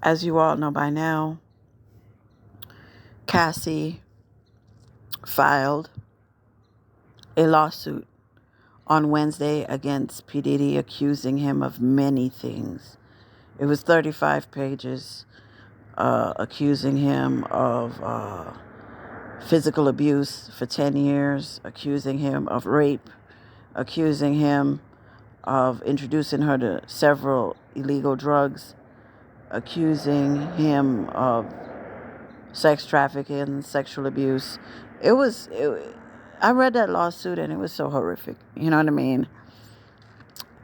As you all know by now, Cassie filed a lawsuit on Wednesday against P. Diddy, accusing him of many things. It was 35 pages, accusing him of physical abuse for 10 years, accusing him of rape, accusing him of introducing her to several illegal drugs, accusing him of sex trafficking, sexual abuse. I read that lawsuit and it was so horrific. You know what I mean?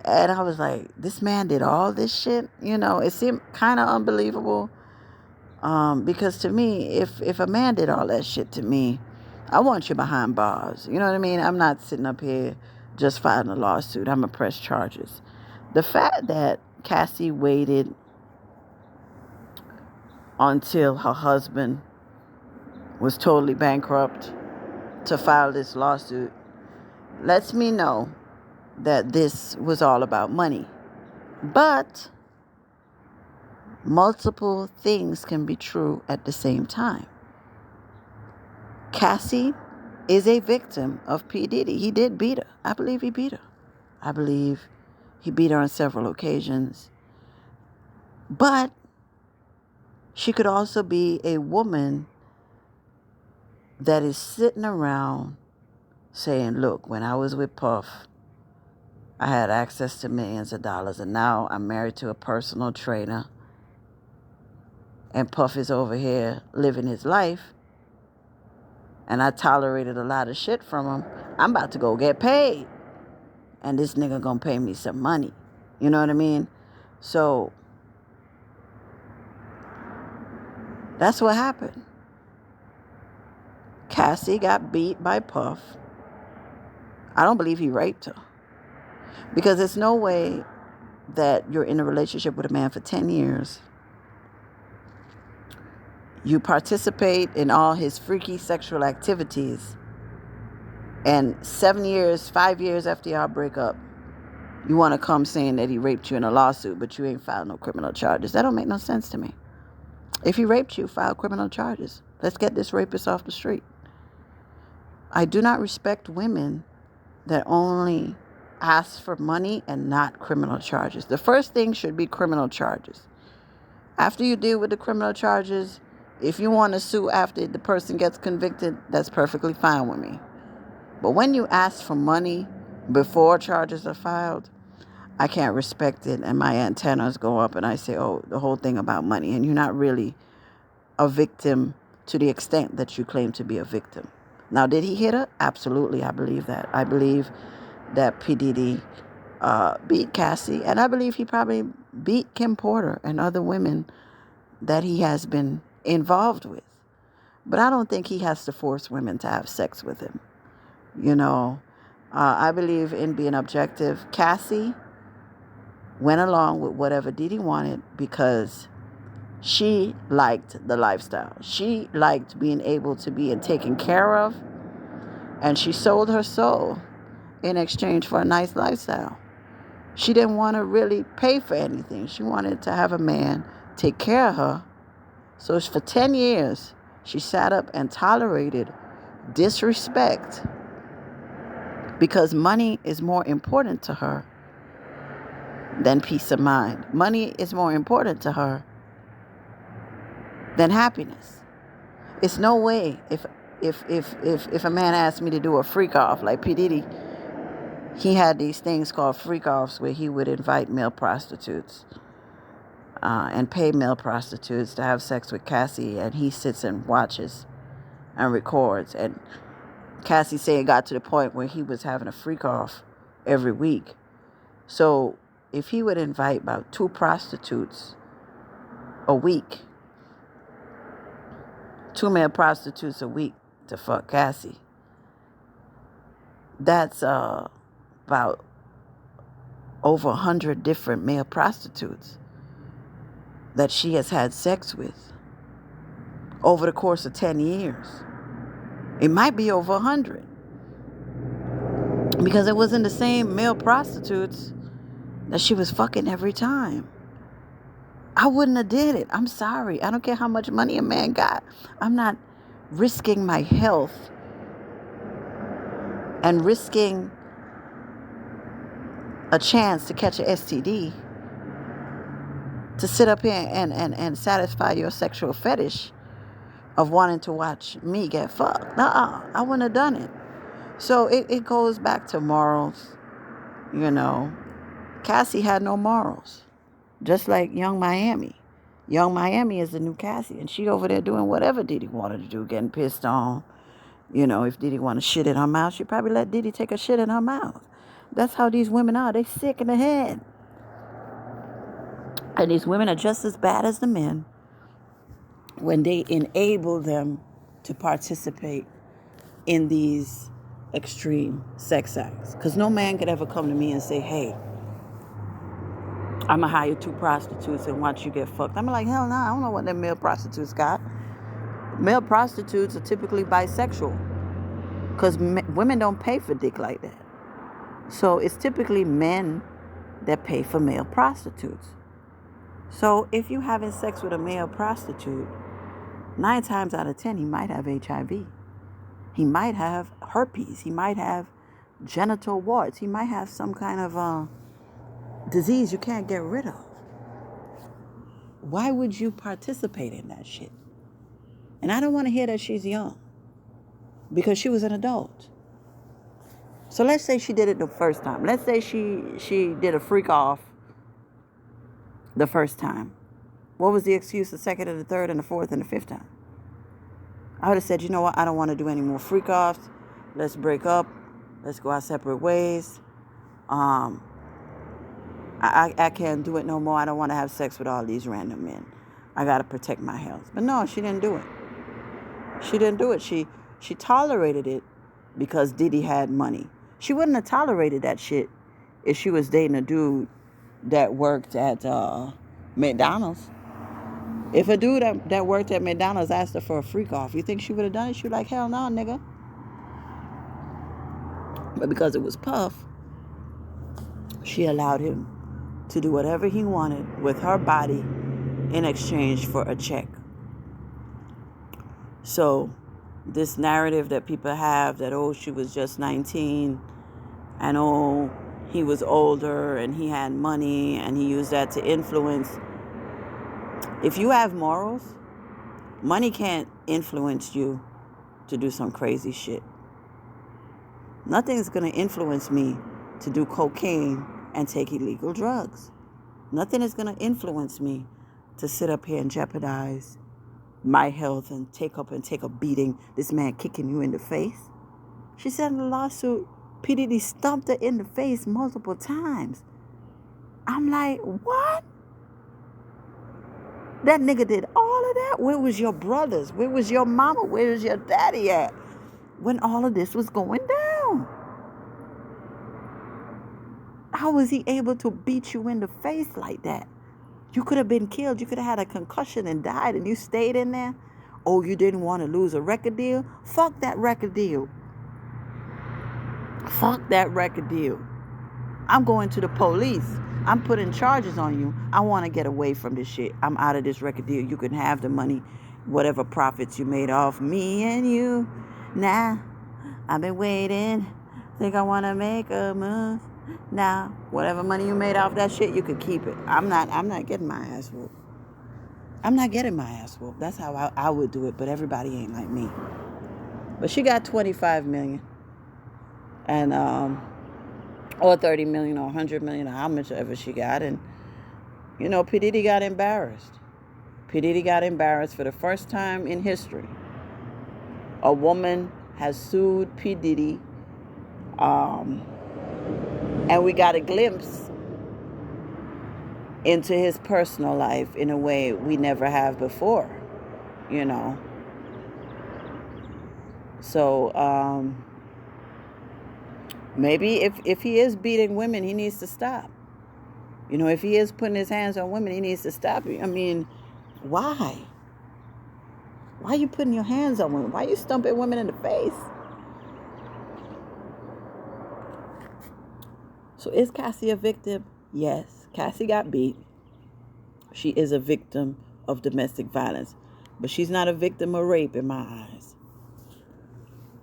And I was like, this man did all this shit. It seemed kind of unbelievable. Because to me, if a man did all that shit to me, I want you behind bars. You know what I mean? I'm not sitting up here just filing a lawsuit. I'm going to press charges. The fact that Cassie waited until her husband was totally bankrupt to file this lawsuit lets me know that this was all about money. But multiple things can be true at the same time. Cassie is a victim of P. Diddy. He did beat her. I believe he beat her. I believe he beat her on several occasions. But she could also be a woman that is sitting around saying, look, when I was with Puff, I had access to millions of dollars, and now I'm married to a personal trainer, and Puff is over here living his life, and I tolerated a lot of shit from him. I'm about to go get paid, and this nigga gonna pay me some money. You know what I mean? So that's what happened. Cassie got beat by Puff. I don't believe he raped her. Because there's no way that you're in a relationship with a man for 10 years. You participate in all his freaky sexual activities. And 7 years, 5 years after y'all break up, you want to come saying that he raped you in a lawsuit, but you ain't filed no criminal charges. That don't make no sense to me. If he raped you, file criminal charges. Let's get this rapist off the street. I do not respect women that only ask for money and not criminal charges. The first thing should be criminal charges. After you deal with the criminal charges, if you want to sue after the person gets convicted, that's perfectly fine with me. But when you ask for money before charges are filed, I can't respect it, and my antennas go up and I say, oh, the whole thing about money, and you're not really a victim to the extent that you claim to be a victim. Now, did he hit her? Absolutely, I believe that. I believe that P. Diddy beat Cassie, and I believe he probably beat Kim Porter and other women that he has been involved with. But I don't think he has to force women to have sex with him. I believe in being objective. Cassie went along with whatever Diddy wanted because she liked the lifestyle. She liked being able to be taken care of, and she sold her soul in exchange for a nice lifestyle. She didn't want to really pay for anything. She wanted to have a man take care of her. So for 10 years, she sat up and tolerated disrespect because money is more important to her than peace of mind. Money is more important to her than happiness. It's no way if a man asked me to do a freak off like P. Diddy, he had these things called freak offs where he would invite male prostitutes and pay male prostitutes to have sex with Cassie, and he sits and watches and records. And Cassie said it got to the point where he was having a freak off every week. So if he would invite about 2 prostitutes a week, 2 male prostitutes a week to fuck Cassie, that's about over 100 different male prostitutes that she has had sex with over the course of 10 years. It might be over 100 because it wasn't the same male prostitutes that she was fucking every time. I wouldn't have did it. I'm sorry. I don't care how much money a man got. I'm not risking my health and risking a chance to catch a STD to sit up here and satisfy your sexual fetish of wanting to watch me get fucked. Nuh-uh. I wouldn't have done it. So it goes back to morals. You know, Cassie had no morals. Just like Young Miami. Young Miami is the new Cassie, and she over there doing whatever Diddy wanted to do, getting pissed on. You know, if Diddy want to shit in her mouth, she probably let Diddy take a shit in her mouth. That's how these women are. They sick in the head. And these women are just as bad as the men when they enable them to participate in these extreme sex acts. Because no man could ever come to me and say, hey, I'm going to hire 2 prostitutes and watch you get fucked. I'm like, hell no, I don't know what them male prostitutes got. Male prostitutes are typically bisexual. Because women don't pay for dick like that. So it's typically men that pay for male prostitutes. So if you're having sex with a male prostitute, 9 times out of 10, he might have HIV. He might have herpes. He might have genital warts. He might have some kind of disease you can't get rid of. Why would you participate in that shit? And I don't want to hear that she's young, because she was an adult. So let's say she did it the first time. Let's say she did a freak off the first time. What was the excuse the second and the third and the fourth and the fifth time? I would have said, you know what, I don't want to do any more freak offs. Let's break up. Let's go our separate ways. I can't do it no more. I don't want to have sex with all these random men. I got to protect my health. But no, she didn't do it. She didn't do it. She tolerated it because Diddy had money. She wouldn't have tolerated that shit if she was dating a dude that worked at McDonald's. If a dude that worked at McDonald's asked her for a freak off, you think she would have done it? She'd be like, hell no, nigga. But because it was Puff, she allowed him to do whatever he wanted with her body in exchange for a check. So this narrative that people have that, oh, she was just 19 and oh, he was older and he had money and he used that to influence. If you have morals, money can't influence you to do some crazy shit. Nothing's going to influence me to do cocaine and take illegal drugs. Nothing is going to influence me to sit up here and jeopardize my health and take a beating, this man kicking you in the face. She said in the lawsuit, P. Diddy stomped her in the face multiple times. I'm like, what? That nigga did all of that? Where was your brothers? Where was your mama? Where was your daddy at when all of this was going down? How was he able to beat you in the face like that? You could have been killed. You could have had a concussion and died, and you stayed in there. Oh, you didn't want to lose a record deal? Fuck that record deal. Fuck that record deal. I'm going to the police. I'm putting charges on you. I want to get away from this shit. I'm out of this record deal. You can have the money, whatever profits you made off me and you. Nah, I've been waiting. Think I want to make a move. Now, whatever money you made off that shit, you could keep it. I'm not getting my ass whooped. I'm not getting my ass whooped. That's how I would do it, but everybody ain't like me. But she got $25 million. And, or 30 million or 100 million or how much ever she got. And, you know, P. Diddy got embarrassed. P. Diddy got embarrassed for the first time in history. A woman has sued P. Diddy. And we got a glimpse into his personal life in a way we never have before, you know. So, maybe if he is beating women, he needs to stop. You know, if he is putting his hands on women, he needs to stop. I mean, why? Why are you putting your hands on women? Why are you stumping women in the face? So is Cassie a victim? Yes. Cassie got beat. She is a victim of domestic violence. But she's not a victim of rape in my eyes.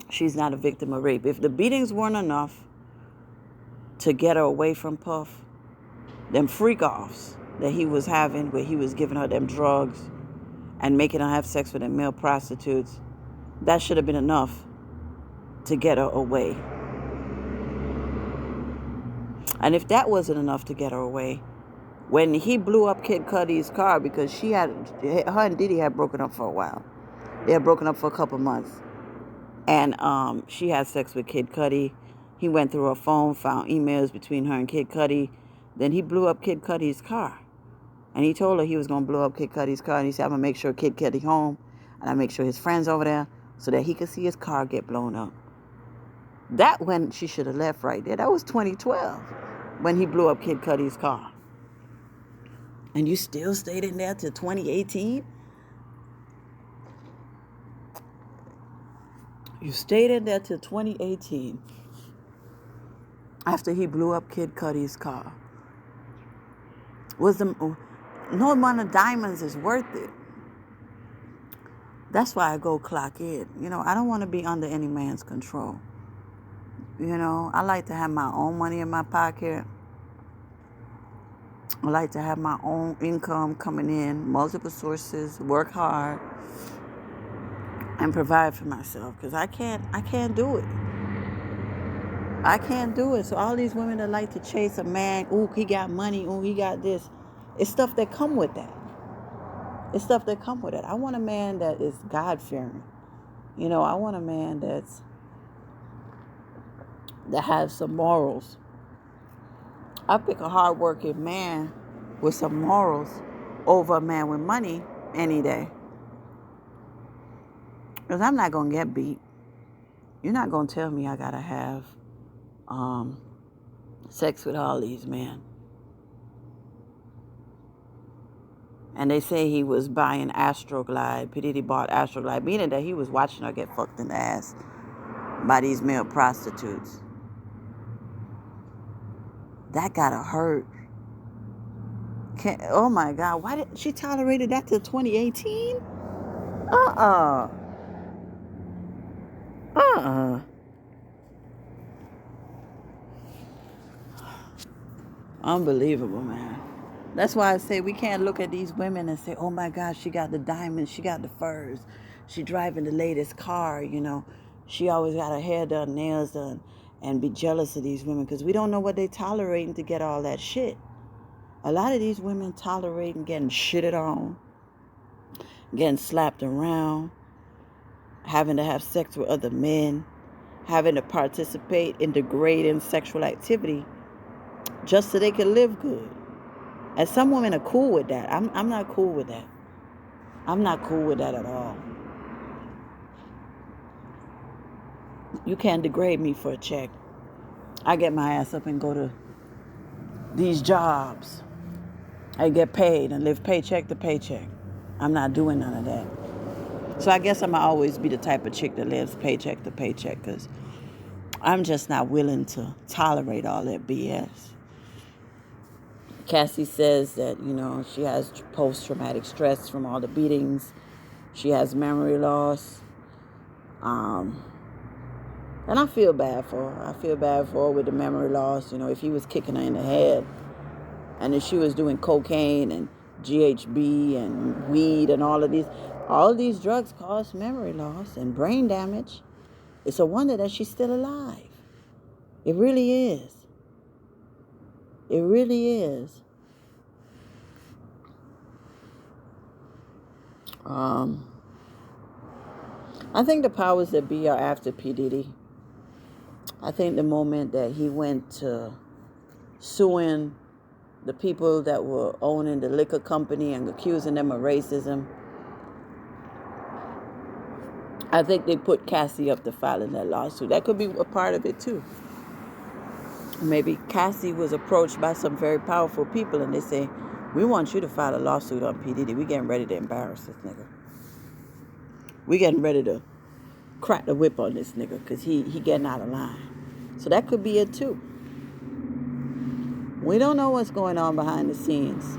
She's not a victim of rape. If the beatings weren't enough to get her away from Puff, them freak-offs that he was having, where he was giving her them drugs and making her have sex with them male prostitutes, that should have been enough to get her away. And if that wasn't enough to get her away, when he blew up Kid Cudi's car, because her and Diddy had broken up for a while. They had broken up for a couple months. And she had sex with Kid Cudi. He went through her phone, found emails between her and Kid Cudi. Then he blew up Kid Cudi's car. And he told her he was going to blow up Kid Cudi's car. And he said, I'm going to make sure Kid Cudi home. And I make sure his friends over there so that he could see his car get blown up. That when she should have left right there. That was 2012 when he blew up Kid Cudi's car. And you still stayed in there till 2018? You stayed in there till 2018 after he blew up Kid Cudi's car. No amount of diamonds is worth it. That's why I go clock in. I don't want to be under any man's control. I like to have my own money in my pocket. I like to have my own income coming in, multiple sources, work hard, and provide for myself. Because I can't do it. I can't do it. So all these women that like to chase a man, ooh, he got money, ooh, he got this. It's stuff that come with that. I want a man that is God-fearing. I want a man that has some morals. I pick a hard-working man with some morals over a man with money any day. Because I'm not going to get beat. You're not going to tell me I got to have sex with all these men. And they say he was buying Astroglide. P. Diddy bought Astroglide, meaning that he was watching her get fucked in the ass by these male prostitutes. That gotta hurt. Oh my God, why did she tolerate that till 2018? Unbelievable, man. That's why I say we can't look at these women and say, oh my God, she got the diamonds, she got the furs, she driving the latest car, She always got her hair done, nails done, and be jealous of these women because we don't know what they tolerating to get all that shit. A lot of these women tolerating getting shitted on, getting slapped around, having to have sex with other men, having to participate in degrading sexual activity just so they can live good. And some women are cool with that. I'm not cool with that. I'm not cool with that at all. You can't degrade me for a check. I get my ass up and go to these jobs. I get paid and live paycheck to paycheck. I'm not doing none of that. So I guess I'm going to always be the type of chick that lives paycheck to paycheck because I'm just not willing to tolerate all that BS. Cassie says that, she has post-traumatic stress from all the beatings. She has memory loss. And I feel bad for her. I feel bad for her with the memory loss. If he was kicking her in the head and if she was doing cocaine and GHB and weed and all of these drugs cause memory loss and brain damage. It's a wonder that she's still alive. It really is. It really is. I think the powers that be are after P. Diddy. I think the moment that he went to suing the people that were owning the liquor company and accusing them of racism, I think they put Cassie up to filing that lawsuit. That could be a part of it too. Maybe Cassie was approached by some very powerful people and they say, we want you to file a lawsuit on P. Diddy. We getting ready to embarrass this nigga. We getting ready to crack the whip on this nigga because he getting out of line. So that could be it too. We don't know what's going on behind the scenes.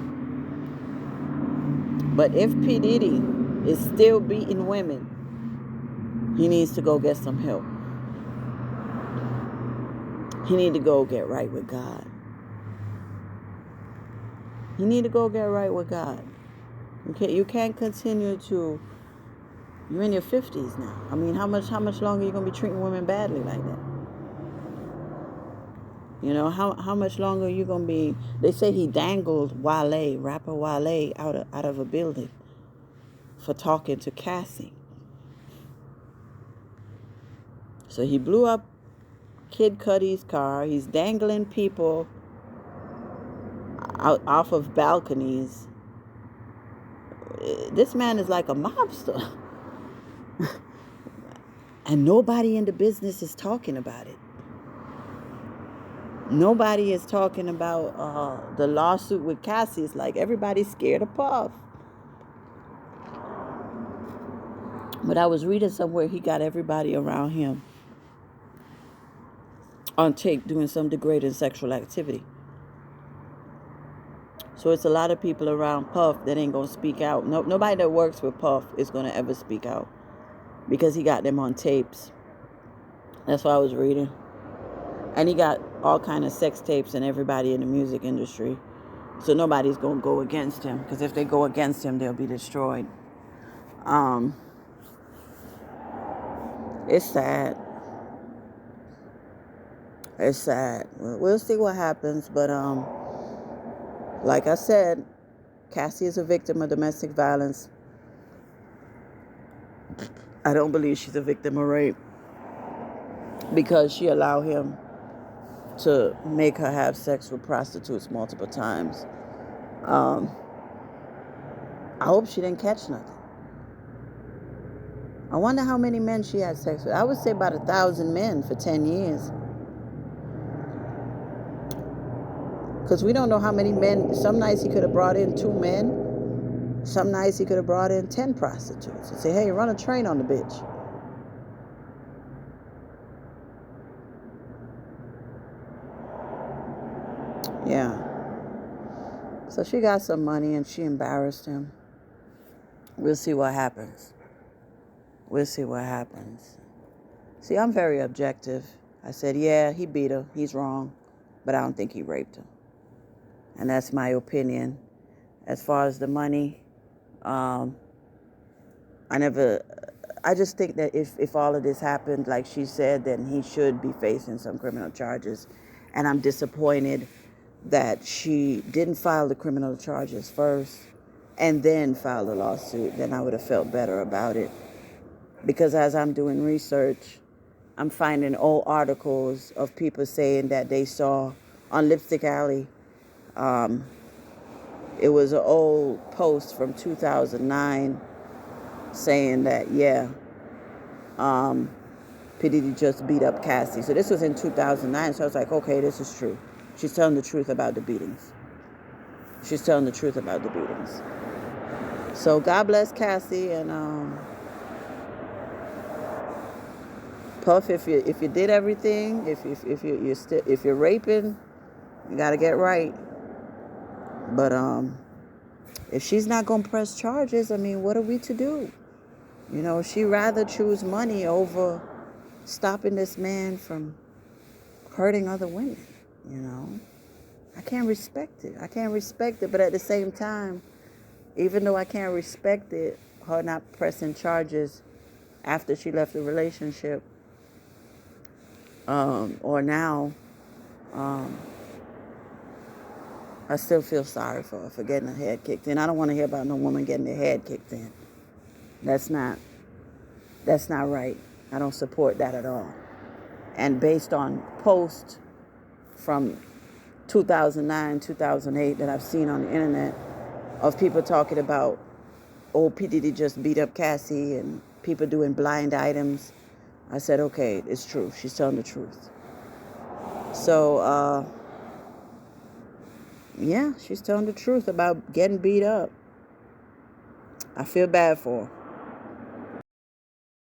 But if P. Diddy is still beating women, he needs to go get some help. He need to go get right with God. You need to go get right with God. You can't continue to. You're in your 50s now. I mean, how much longer are you gonna be treating women badly like that? You know, how much longer are you gonna be? They say he dangled Wale, rapper Wale, out of a building for talking to Cassie. So he blew up Kid Cudi's car. He's dangling people out off of balconies. This man is like a mobster. And nobody in the business is talking about it. Nobody is talking about the lawsuit with Cassie. It's like everybody's scared of Puff. But I was reading somewhere he got everybody around him on tape doing some degrading sexual activity. So it's a lot of people around Puff that ain't gonna speak out. Nobody that works with Puff is gonna ever speak out because he got them on tapes. That's what I was reading. And he got all kind of sex tapes and everybody in the music industry. So nobody's gonna go against him, because if they go against him, they'll be destroyed. It's sad. It's sad. We'll see what happens, but like I said, Cassie is a victim of domestic violence. I don't believe she's a victim of rape because she allowed him to make her have sex with prostitutes multiple times. I hope she didn't catch nothing. I wonder how many men she had sex with. I would say about 1,000 men for 10 years. Because we don't know how many men. Some nights he could have brought in 2 men. Some nights he could have brought in 10 prostitutes and say, hey, run a train on the bitch. Yeah. So she got some money and she embarrassed him. We'll see what happens. We'll see what happens. See, I'm very objective. I said, yeah, he beat her. He's wrong. But I don't think he raped her. And that's my opinion. As far as the money, I just think that if all of this happened, like she said, then he should be facing some criminal charges. And I'm disappointed that she didn't file the criminal charges first and then file the lawsuit. Then I would have felt better about it. Because as I'm doing research, I'm finding old articles of people saying that they saw on Lipstick Alley. It was an old post from 2009 saying that, yeah, P. Diddy just beat up Cassie. So this was in 2009. So I was like, okay, this is true. She's telling the truth about the beatings. She's telling the truth about the beatings. So God bless Cassie, and Puff. If you did everything, if you're raping, you gotta get right. But if she's not gonna press charges, I mean, what are we to do? You know, she'd rather choose money over stopping this man from hurting other women. You know, I can't respect it. But at the same time, even though I can't respect it, her not pressing charges after she left the relationship, or now, I still feel sorry for her for getting her head kicked in. I don't want to hear about no woman getting their head kicked in. That's not right. I don't support that at all. And based on posts from 2009, 2008 that I've seen on the internet of people talking about, oh, P. Diddy just beat up Cassie and people doing blind items, I said, okay, it's true. She's telling the truth. So, yeah, she's telling the truth about getting beat up. I feel bad for her.